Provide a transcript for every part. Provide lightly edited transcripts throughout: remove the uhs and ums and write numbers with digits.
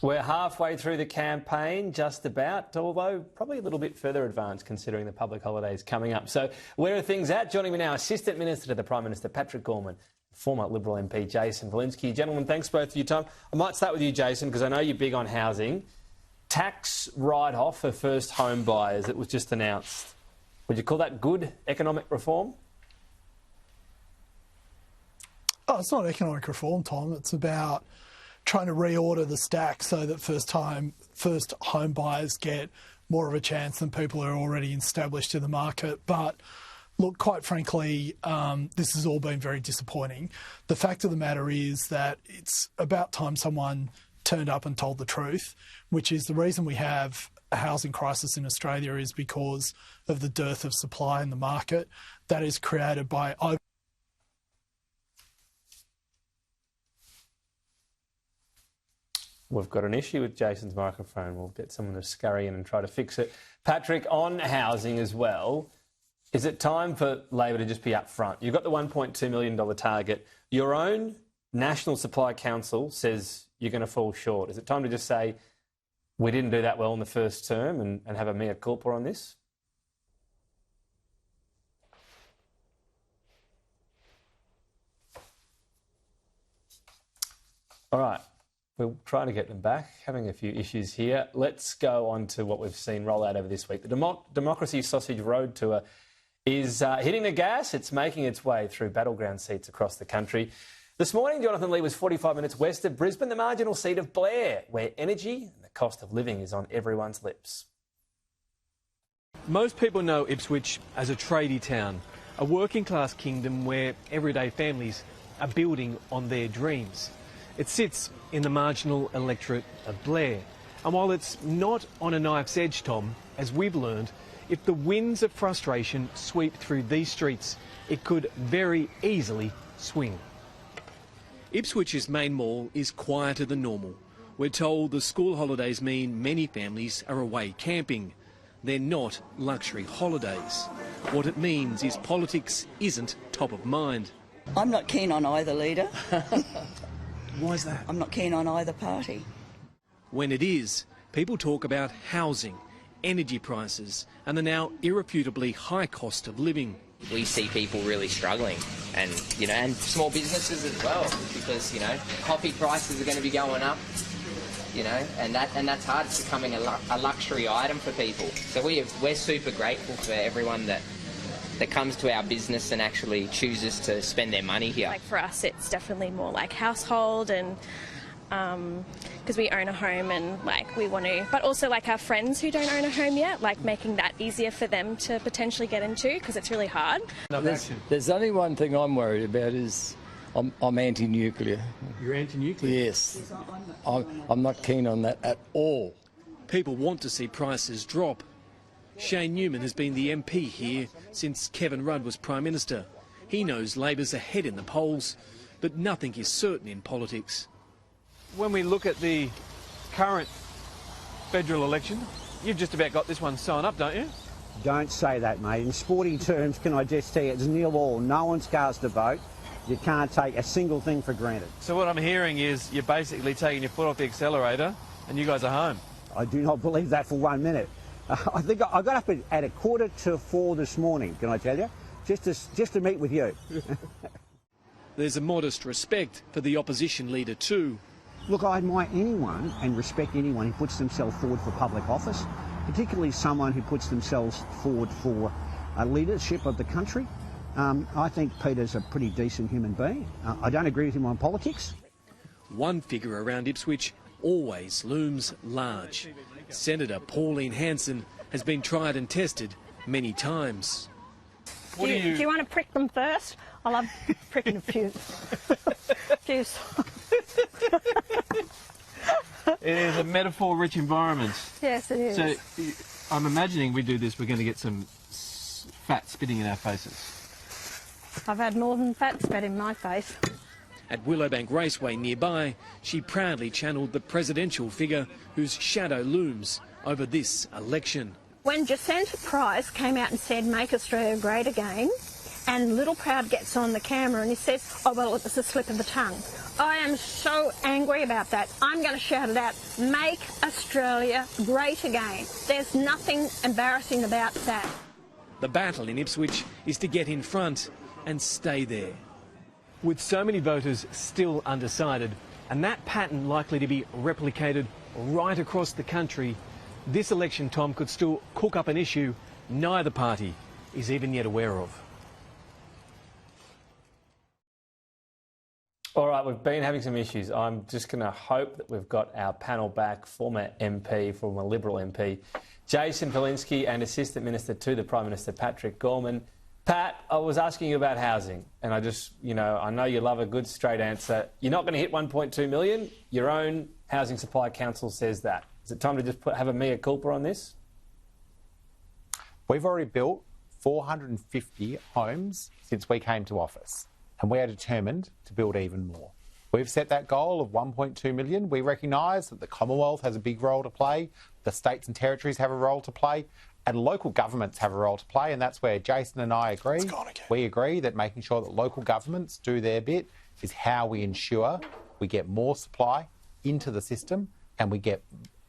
We're halfway through the campaign, just about, although probably a little bit further advanced considering the public holidays coming up. So where are things at? Joining me now, Assistant Minister to the Prime Minister, Patrick Gorman, former Liberal MP, Jason Falinski. Gentlemen, thanks both for your time. I might start with you, Jason, because I know you're big on housing. Tax write-off for first home buyers, it was just announced. Would you call that good economic reform? Oh, it's not economic reform, Tom. It's about trying to reorder the stack so that first home buyers get more of a chance than people who are already established in the market. But look, quite frankly, this has all been very disappointing. The fact of the matter is that it's about time someone turned up and told the truth, which is the reason we have a housing crisis in Australia is because of the dearth of supply in the market that is created by We've got an issue with Jason's microphone. We'll get someone to scurry in and try to fix it. Patrick, on housing as well, is it time for Labor to just be up front? You've got the $1.2 million target. Your own National Supply Council says you're going to fall short. Is it time to just say we didn't do that well in the first term and have a mea culpa on this? All right. We're trying to get them back, having a few issues here. Let's go on to what we've seen roll out over this week. The Democracy Sausage Road Tour is hitting the gas. It's making its way through battleground seats across the country. This morning, Jonathan Lee was 45 minutes west of Brisbane, the marginal seat of Blair, where energy and the cost of living is on everyone's lips. Most people know Ipswich as a tradie town, a working-class kingdom where everyday families are building on their dreams. It sits in the marginal electorate of Blair. And while it's not on a knife's edge, Tom, as we've learned, if the winds of frustration sweep through these streets, it could very easily swing. Ipswich's main mall is quieter than normal. We're told the school holidays mean many families are away camping. They're not luxury holidays. What it means is politics isn't top of mind. I'm not keen on either leader. Why is that? I'm not keen on either party. When it is, people talk about housing, energy prices and the now irrefutably high cost of living. We see people really struggling and small businesses as well because, coffee prices are going to be going up, and that's hard. It's becoming a luxury item for people. So we're super grateful for everyone that comes to our business and actually chooses to spend their money here. Like for us, it's definitely more like household and because we own a home and we want to, but also our friends who don't own a home yet, making that easier for them to potentially get into because it's really hard. There's only one thing I'm worried about is I'm anti-nuclear. You're anti-nuclear? Yes. I'm not keen on that at all. People want to see prices drop. Shane Newman has been the MP here since Kevin Rudd was Prime Minister. He knows Labor's ahead in the polls, but nothing is certain in politics. When we look at the current federal election, you've just about got this one sewn up, don't you? Don't say that, mate. In sporting terms, can I just tell you, it's nil all. No one's cast a vote. You can't take a single thing for granted. So what I'm hearing is you're basically taking your foot off the accelerator and you guys are home. I do not believe that for 1 minute. I think I got up at 4:45 this morning, can I tell you, just to meet with you. There's a modest respect for the opposition leader too. Look, I admire anyone and respect anyone who puts themselves forward for public office, particularly someone who puts themselves forward for leadership of the country. I think Peter's a pretty decent human being. I don't agree with him on politics. One figure around Ipswich always looms large. Senator Pauline Hanson has been tried and tested many times. Do you want to prick them first? I love pricking a few. It is a metaphor-rich environment. Yes, it is. So I'm imagining we do this, we're going to get some fat spitting in our faces. I've had more than fat spit in my face. At Willowbank Raceway nearby, she proudly channelled the presidential figure whose shadow looms over this election. When Jacinta Price came out and said, "Make Australia great again," And Little Proud gets on the camera and he says, oh, well, it was a slip of the tongue. I am so angry about that. I'm going to shout it out. Make Australia great again. There's nothing embarrassing about that. The battle in Ipswich is to get in front and stay there. With so many voters still undecided, and that pattern likely to be replicated right across the country, this election, Tom, could still cook up an issue neither party is even yet aware of. All right, we've been having some issues. I'm just going to hope that we've got our panel back, former Liberal MP, Jason Falinski, and Assistant Minister to the Prime Minister, Patrick Gorman. Pat, I was asking you about housing, and I know you love a good straight answer. You're not going to hit 1.2 million. Your own Housing Supply Council says that. Is it time to just have a mea culpa on this? We've already built 450 homes since we came to office, and we are determined to build even more. We've set that goal of 1.2 million. We recognise that the Commonwealth has a big role to play, the states and territories have a role to play, and local governments have a role to play, and that's where Jason and I agree. We agree that making sure that local governments do their bit is how we ensure we get more supply into the system and we get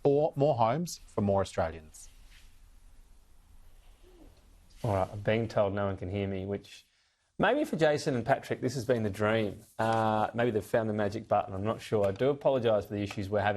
more homes for more Australians. All right, I'm being told no one can hear me, which maybe for Jason and Patrick this has been the dream. Maybe they've found the magic button, I'm not sure. I do apologise for the issues we're having.